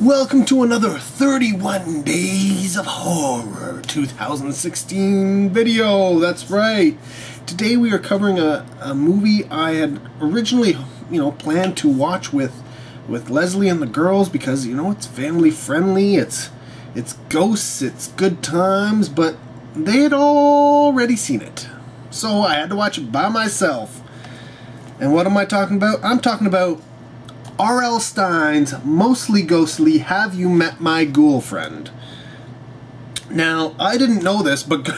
Welcome to another 31 Days of Horror 2016 video. That's right. Today we are covering a movie I had originally, planned to watch with Leslie and the girls because, it's family friendly, it's ghosts, it's good times, but they had already seen it. So I had to watch it by myself. And what am I talking about? I'm talking about R.L. Stine's Mostly Ghostly Have You Met My Ghoulfriend? Now, I didn't know this, but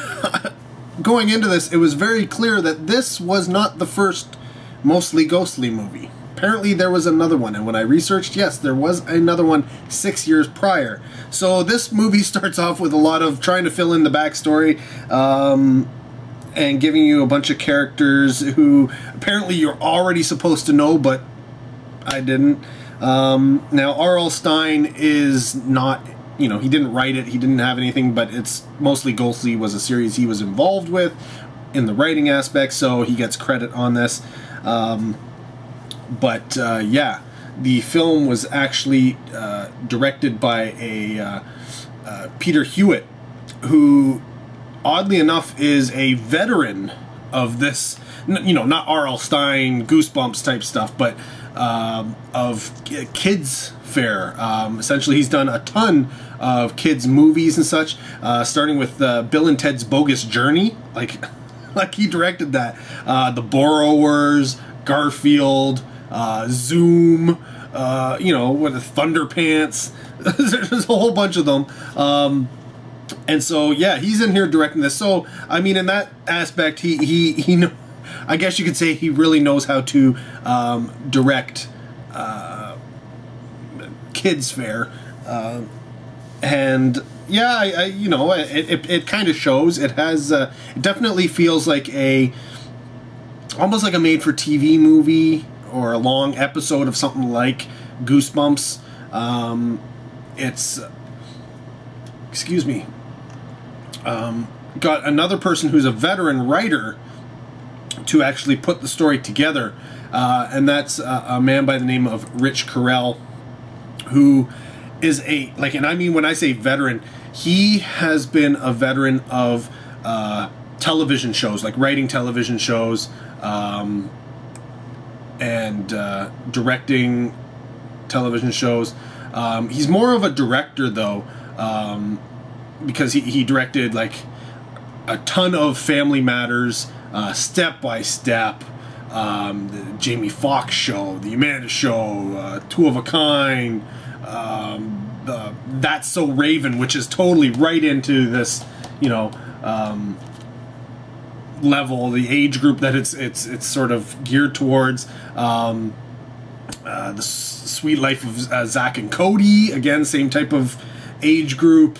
going into this, it was very clear that this was not the first Mostly Ghostly movie. Apparently there was another one, and when I researched, yes, there was another one 6 years prior. So this movie starts off with a lot of trying to fill in the backstory, and giving you a bunch of characters who apparently you're already supposed to know, but I didn't. Now, R.L. Stine is not, he didn't write it, he didn't have anything, but it's Mostly Ghostly was a series he was involved with in the writing aspect, so he gets credit on this. Yeah, the film was actually directed by a Peter Hewitt, who, oddly enough, is a veteran of this, not R.L. Stine, Goosebumps type stuff, but of kids fare. Essentially, he's done a ton of kids movies and such, starting with Bill and Ted's Bogus Journey, like he directed that. The Borrowers, Garfield, Zoom, with the Thunderpants. There's a whole bunch of them. And so, yeah, he's in here directing this. So, I mean, in that aspect, he I guess you could say he really knows how to direct kids fare, and yeah, it kind of shows. It has it definitely feels like almost like a made-for-TV movie or a long episode of something like Goosebumps. It's excuse me. Got another person who's a veteran writer to actually put the story together, and that's a man by the name of Rich Carell, who is and I mean, when I say veteran, he has been a veteran of television shows, like writing television shows, and directing television shows. He's more of a director, though, because he directed like a ton of Family Matters, Step by Step, the Jamie Foxx Show, The Amanda Show, Two of a Kind, That's So Raven, which is totally right into this, level, the age group that it's sort of geared towards. The Sweet Life of Zach and Cody, again, same type of age group.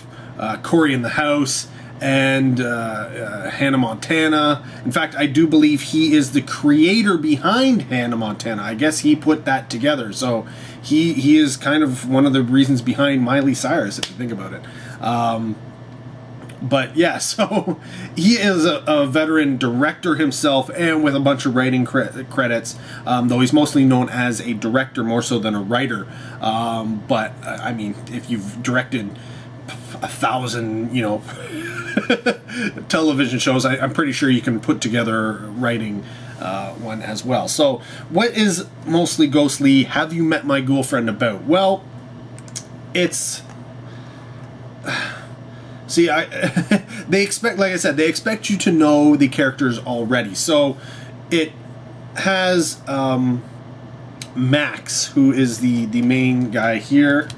Corey in the House, and Hannah Montana. In fact, I do believe he is the creator behind Hannah Montana. I guess he put that together. So he is kind of one of the reasons behind Miley Cyrus, if you think about it. But yeah, so he is a veteran director himself, and with a bunch of writing credits, though he's mostly known as a director more so than a writer. But I mean, if you've directed 1,000, television shows, I'm pretty sure you can put together writing one as well. So, what is Mostly Ghostly Have You Met My Ghoulfriend about? Well, it's... See, they expect, like I said, they expect you to know the characters already. So, it has Max, who is the main guy here.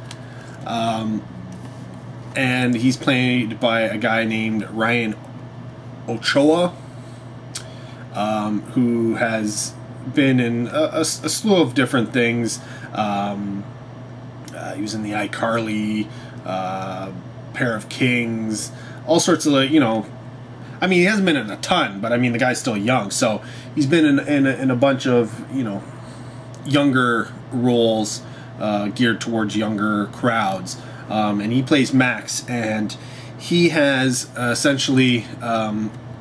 And he's played by a guy named Ryan Ochoa, who has been in a slew of different things. He was in the iCarly, Pair of Kings, all sorts of, I mean, he hasn't been in a ton, but I mean, the guy's still young, so he's been in a bunch of, younger roles, geared towards younger crowds. And he plays Max, and he has essentially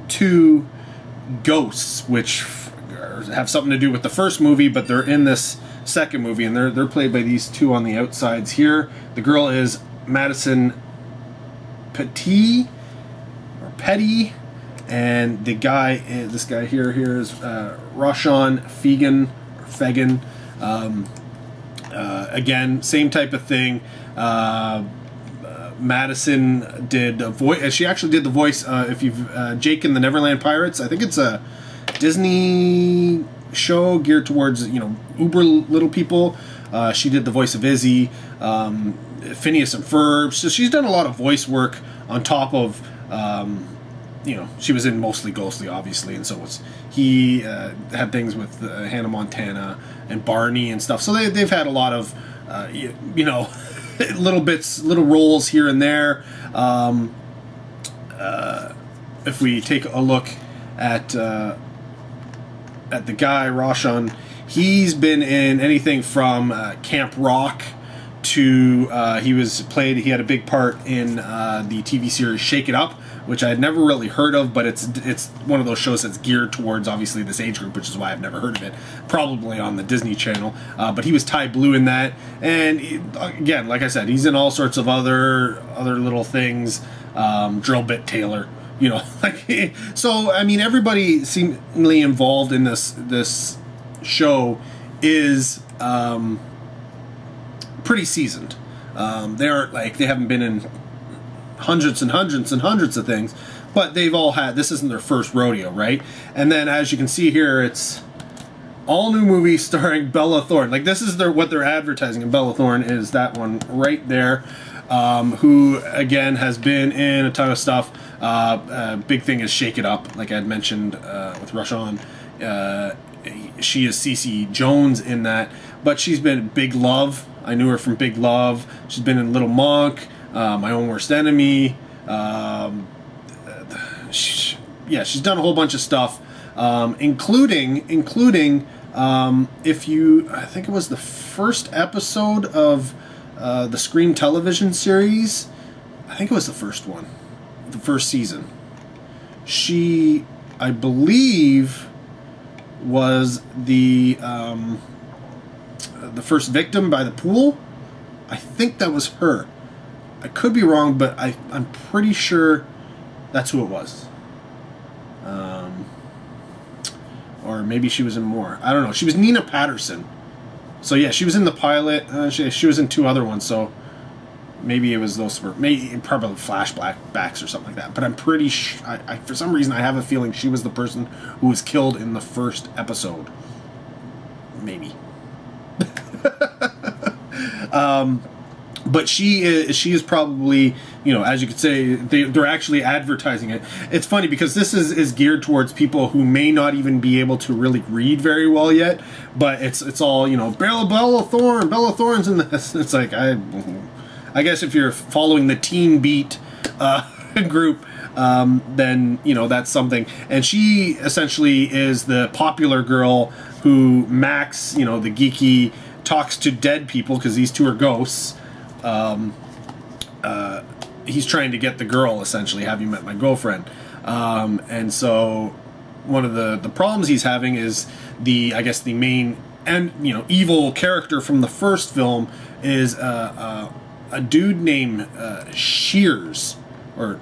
two ghosts, which have something to do with the first movie, but they're in this second movie, and they're played by these two on the outsides here. The girl is Madison Petty, and the guy, this guy here is Roshan Fegan. Again, same type of thing. Madison did a voice. She actually did the voice. If you've Jake and the Neverland Pirates, I think it's a Disney show geared towards uber little people. She did the voice of Izzy, Phineas and Ferb. So she's done a lot of voice work on top of. She was in mostly Ghostly, obviously, and so he had things with Hannah Montana and Barney and stuff. So they've had a lot of little roles here and there. If we take a look at the guy Roshan, he's been in anything from Camp Rock to he had a big part in the TV series Shake It Up, which I had never really heard of, but it's one of those shows that's geared towards obviously this age group, which is why I've never heard of it. Probably on the Disney Channel, but he was Ty Blue in that, and again, like I said, he's in all sorts of other little things. Drill Bit Taylor, so I mean, everybody seemingly involved in this show is pretty seasoned. They haven't been in hundreds and hundreds and hundreds of things, but they've all had, this isn't their first rodeo, right? And then as you can see here, it's all new movie starring Bella Thorne. This is what they're advertising, and Bella Thorne is that one right there, who again has been in a ton of stuff. Big thing is Shake It Up, like I had mentioned with Roshan. She is Cece Jones in that, but she's been Big Love. I knew her from Big Love. She's been in Little Monk, My Own Worst Enemy. She's done a whole bunch of stuff, including I think it was the first episode of the Scream television series. I think it was the first one, the first season. She, I believe, was the first victim by the pool. I think that was her. I could be wrong, but I'm pretty sure that's who it was. Or maybe she was in more. I don't know. She was Nina Patterson. So yeah, she was in the pilot. She was in two other ones. So maybe it was those. Maybe probably flashbacks or something like that. But I'm pretty sure. I for some reason I have a feeling she was the person who was killed in the first episode. Maybe. But she is probably, as you could say, they're actually advertising it. It's funny because this is geared towards people who may not even be able to really read very well yet, but it's all, Bella Thorne's in this. It's like, I guess if you're following the Teen Beat group, then, that's something. And she essentially is the popular girl who Max, the geeky, talks to dead people because these two are ghosts. He's trying to get the girl, essentially. Have you met my girlfriend? And so one of the problems he's having is the main and evil character from the first film is a dude named Fears. Yeah,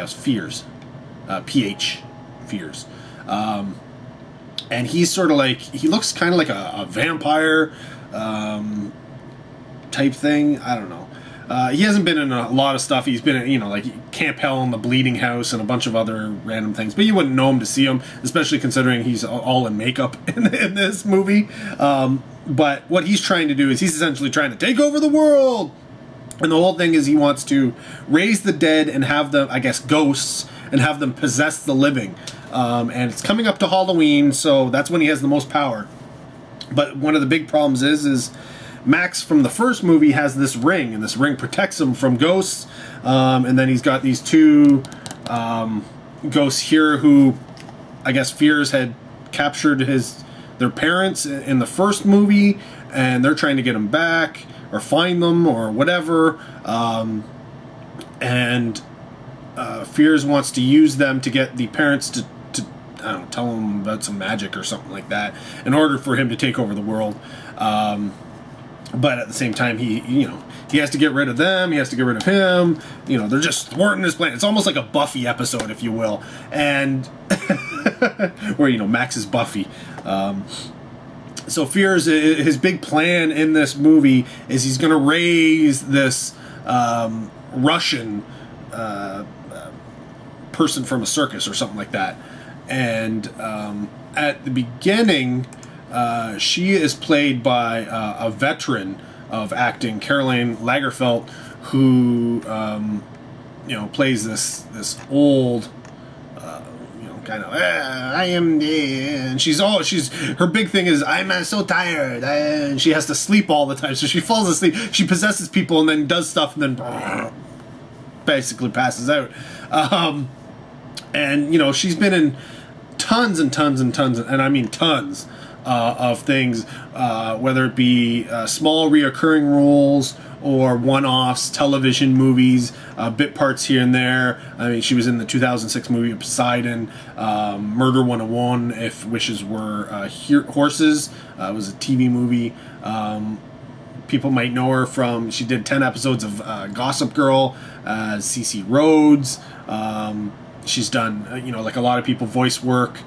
it's Fears. PH Fears. And he's sort of he looks kind of like a vampire type thing. I don't know. He hasn't been in a lot of stuff. He's been in, Camp Hell and the Bleeding House and a bunch of other random things. But you wouldn't know him to see him, especially considering he's all in makeup in this movie. But what he's trying to do is he's essentially trying to take over the world. And the whole thing is he wants to raise the dead and have them, ghosts, and have them possess the living. And it's coming up to Halloween, so that's when he has the most power. But one of the big problems is Max from the first movie has this ring, and this ring protects him from ghosts. And then he's got these two ghosts here who, Fears had captured their parents in the first movie, and they're trying to get them back or find them or whatever. And Fears wants to use them to get the parents to I don't know, tell him about some magic or something like that in order for him to take over the world. But at the same time, he has to get rid of them. He has to get rid of him. They're just thwarting his plan. It's almost like a Buffy episode, if you will, and where Max is Buffy. So Fears, his big plan in this movie is he's going to raise this Russian person from a circus or something like that. And at the beginning, she is played by a veteran of acting, Caroline Lagerfeld, who plays this old kind of I am, and her big thing is I'm so tired, and she has to sleep all the time, so she falls asleep. She possesses people and then does stuff and then basically passes out. And she's been in tons and tons and tons, and I mean tons of things, whether it be small reoccurring roles or one-offs, television movies, bit parts here and there. I mean, she was in the 2006 movie Poseidon, Murder 101, If Wishes Were Horses. It was a TV movie. People might know her from, she did 10 episodes of Gossip Girl, CC Rhodes. She's done, like a lot of people, voice work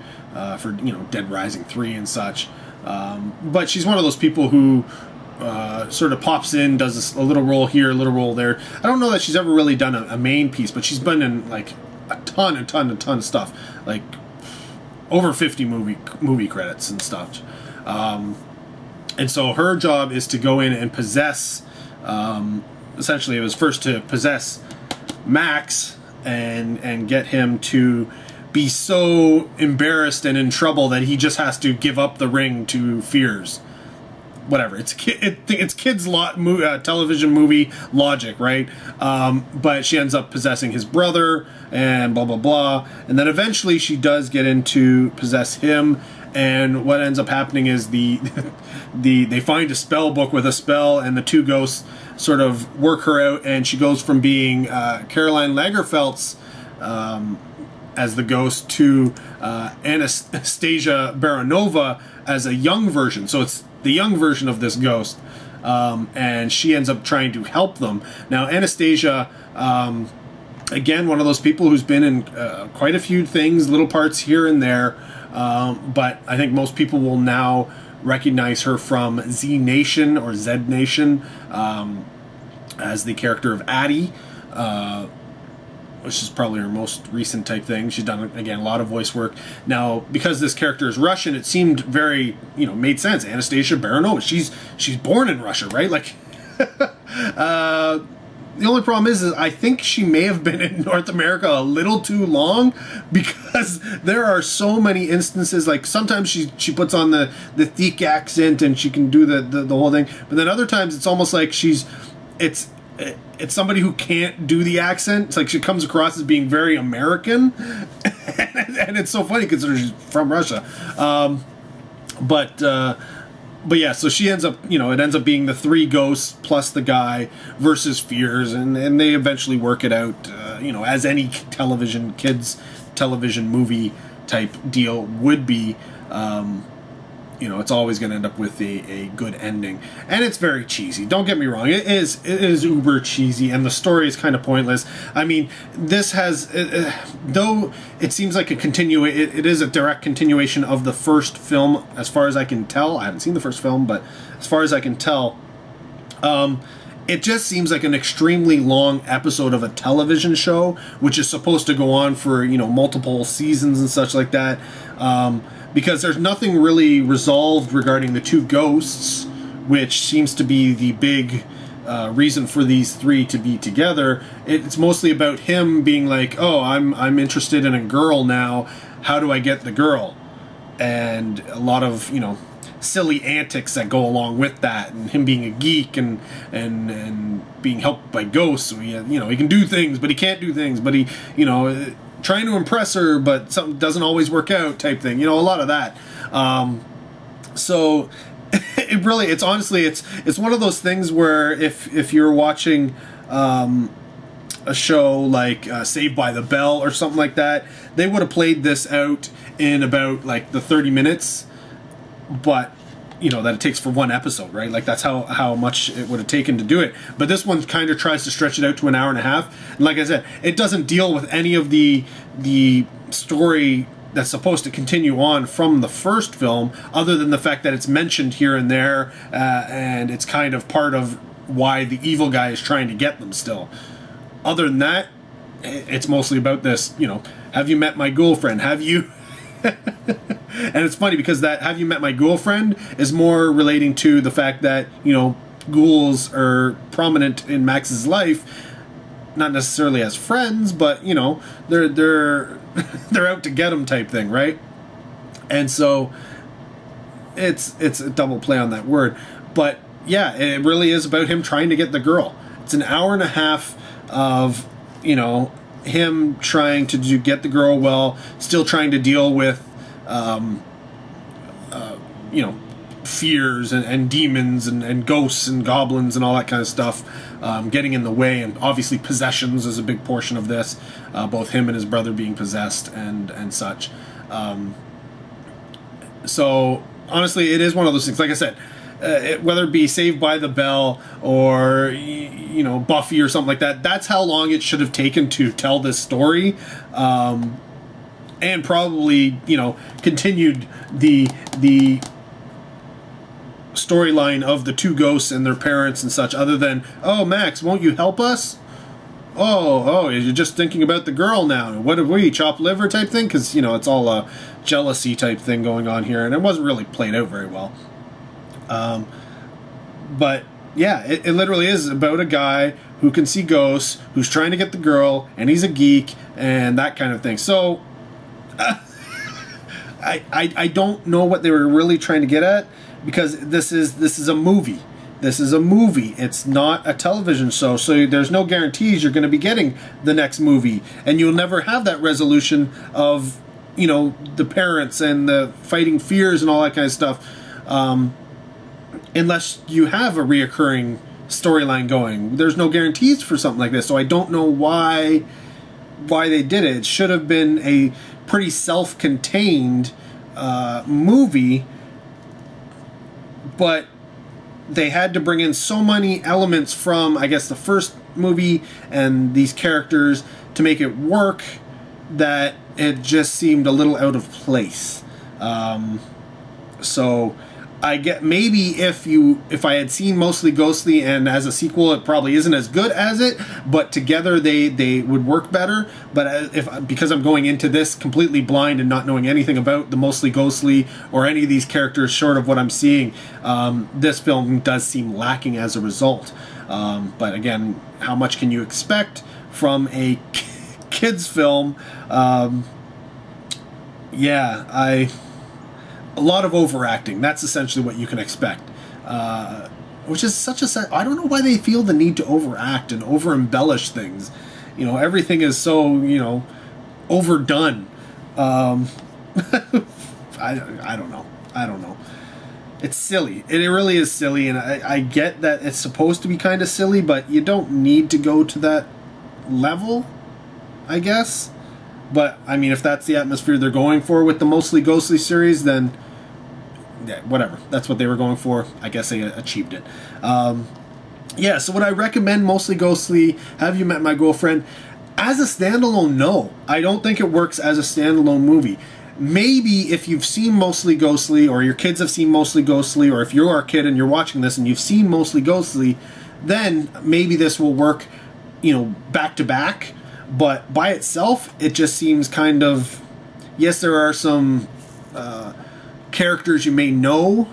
for, Dead Rising 3 and such. But she's one of those people who sort of pops in, does a little role here, a little role there. I don't know that she's ever really done a main piece, but she's been in like a ton of stuff, like over 50 movie credits and stuff. And so her job is to go in and possess, essentially it was first to possess Max and get him to be so embarrassed and in trouble that he just has to give up the ring to Fears. Whatever, it's kids' television movie logic, right? But she ends up possessing his brother and blah blah blah, and then eventually she does get into possess him. And what ends up happening is they find a spell book with a spell, and the two ghosts sort of work her out, and she goes from being Caroline Lagerfeld's as the ghost to Anastasia Baronova as a young version. So it's the young version of this ghost, and she ends up trying to help them. Now Anastasia, again, one of those people who's been in quite a few things, little parts here and there, but I think most people will now recognize her from Z Nation or Z Nation as the character of Addie, which is probably her most recent type thing. She's done, again, a lot of voice work. Now, because this character is Russian, it seemed very, made sense. Anastasia Baronova, she's born in Russia, right? Like, the only problem is I think she may have been in North America a little too long, because there are so many instances, like sometimes she puts on the thick accent and she can do the whole thing, but then other times it's almost like it's somebody who can't do the accent. It's like she comes across as being very American, and it's so funny considering she's from Russia. But yeah, so she ends up, it ends up being the three ghosts plus the guy versus Fears, and they eventually work it out, as any kids television movie type deal would be. It's always going to end up with a good ending, and it's very cheesy. Don't get me wrong; it is uber cheesy, and the story is kind of pointless. I mean, this has, though it seems like it is a direct continuation of the first film, as far as I can tell. I haven't seen the first film, but as far as I can tell, it just seems like an extremely long episode of a television show, which is supposed to go on for multiple seasons and such like that. Because there's nothing really resolved regarding the two ghosts, which seems to be the big reason for these three to be together. It's mostly about him being like, oh, I'm interested in a girl now. How do I get the girl? And a lot of, silly antics that go along with that, and him being a geek and being helped by ghosts. So he can do things, but he can't do things, but he, trying to impress her, but something doesn't always work out type thing. A lot of that. So it's honestly, it's one of those things where if you're watching, a show like Saved by the Bell or something like that, they would have played this out in about like the 30 minutes, but that it takes for one episode, right? Like that's how much it would have taken to do it. But this one kind of tries to stretch it out to an hour and a half. And like I said, it doesn't deal with any of the story that's supposed to continue on from the first film, other than the fact that it's mentioned here and there, and it's kind of part of why the evil guy is trying to get them still. Other than that, it's mostly about this, have you met my Ghoulfriend? Have you... And it's funny because that "Have you met my Ghoulfriend" is more relating to the fact that ghouls are prominent in Max's life, not necessarily as friends, but they're they're out to get him type thing, right? And so it's a double play on that word, but yeah, it really is about him trying to get the girl. It's an hour and a half of him trying to get the girl while still trying to deal with fears and demons and ghosts and goblins and all that kind of stuff getting in the way, and obviously possessions is a big portion of this, both him and his brother being possessed and such. So honestly, it is one of those things, like I said, whether it be Saved by the Bell or Buffy or something like that, that's how long it should have taken to tell this story, and probably continued the storyline of the two ghosts and their parents and such, other than, oh, Max, won't you help us? Oh, you're just thinking about the girl now. What have we, chopped liver type thing? Because it's all a jealousy type thing going on here, and it wasn't really played out very well. But yeah, it literally is about a guy who can see ghosts, who's trying to get the girl, and he's a geek and that kind of thing. So I don't know what they were really trying to get at, because this is a movie. This is a movie. It's not a television show, so there's no guarantees you're going to be getting the next movie, and you'll never have that resolution of the parents and the fighting fears and all that kind of stuff. Unless you have a reoccurring storyline going. There's no guarantees for something like this, so I don't know why they did it. It should have been a pretty self-contained movie, but they had to bring in so many elements from, I guess, the first movie and these characters to make it work that it just seemed a little out of place. So I get, maybe if I had seen Mostly Ghostly and as a sequel it probably isn't as good as it, but together they would work better. But because I'm going into this completely blind and not knowing anything about the Mostly Ghostly or any of these characters short of what I'm seeing, this film does seem lacking as a result. But again, how much can you expect from a kids film? A lot of overacting. That's essentially what you can expect. Which is such a... I don't know why they feel the need to overact and over-embellish things. Everything is so, overdone. I don't know. It's silly. It really is silly, and I get that it's supposed to be kind of silly, but you don't need to go to that level, I guess. But, I mean, if that's the atmosphere they're going for with the Mostly Ghostly series, then... yeah, whatever. That's what they were going for. I guess they achieved it. So would I recommend Mostly Ghostly? Have You Met My Ghoulfriend? As a standalone, no. I don't think it works as a standalone movie. Maybe if you've seen Mostly Ghostly, or your kids have seen Mostly Ghostly, or if you're a kid and you're watching this and you've seen Mostly Ghostly, then maybe this will work, back to back. But by itself, it just seems kind of... yes, there are some... characters you may know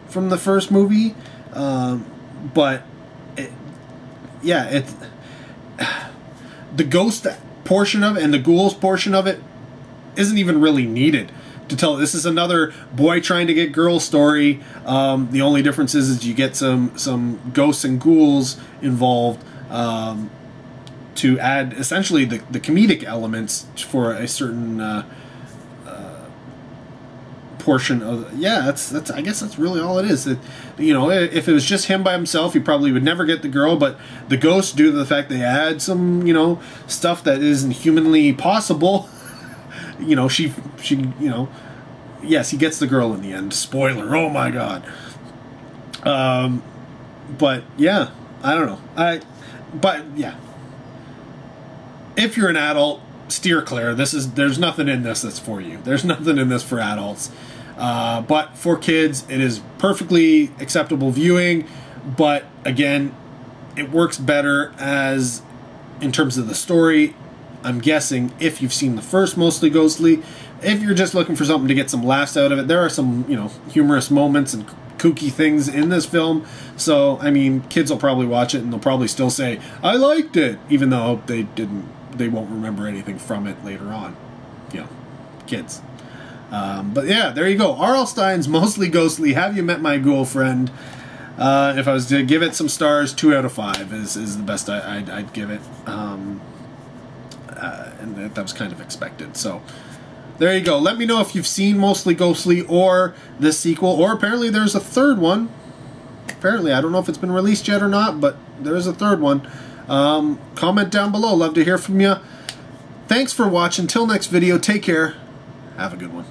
from the first movie, but the ghost portion of it and the ghouls portion of it isn't even really needed to tell. This is another boy trying to get girl story. The only difference is you get some ghosts and ghouls involved to add essentially the comedic elements for a certain portion of, yeah, that's I guess that's really all it is. That, you know, if it was just him by himself, he probably would never get the girl. But the ghost, due to the fact they add some, you know, stuff that isn't humanly possible, you know, she you know, yes, he gets the girl in the end. Spoiler! Oh my god. But yeah, I don't know. But yeah, if you're an adult, steer clear. There's nothing in this that's for you. There's nothing in this for adults. But for kids, it is perfectly acceptable viewing. But again, it works better as in terms of the story. I'm guessing if you've seen the first Mostly Ghostly, if you're just looking for something to get some laughs out of it, there are some, you know, humorous moments and kooky things in this film. So, I mean, kids will probably watch it and they'll probably still say, I liked it, even though they won't remember anything from it later on. You know, kids. But yeah, there you go. R.L. Stine's Mostly Ghostly, Have You Met My Ghoulfriend? If I was to give it some stars, 2 out of 5 is the best I'd give it. And that was kind of expected. So, there you go. Let me know if you've seen Mostly Ghostly or this sequel, or apparently there's a third one. Apparently, I don't know if it's been released yet or not, but there is a third one. Comment down below. Love to hear from you. Thanks for watching. Till next video, take care. Have a good one.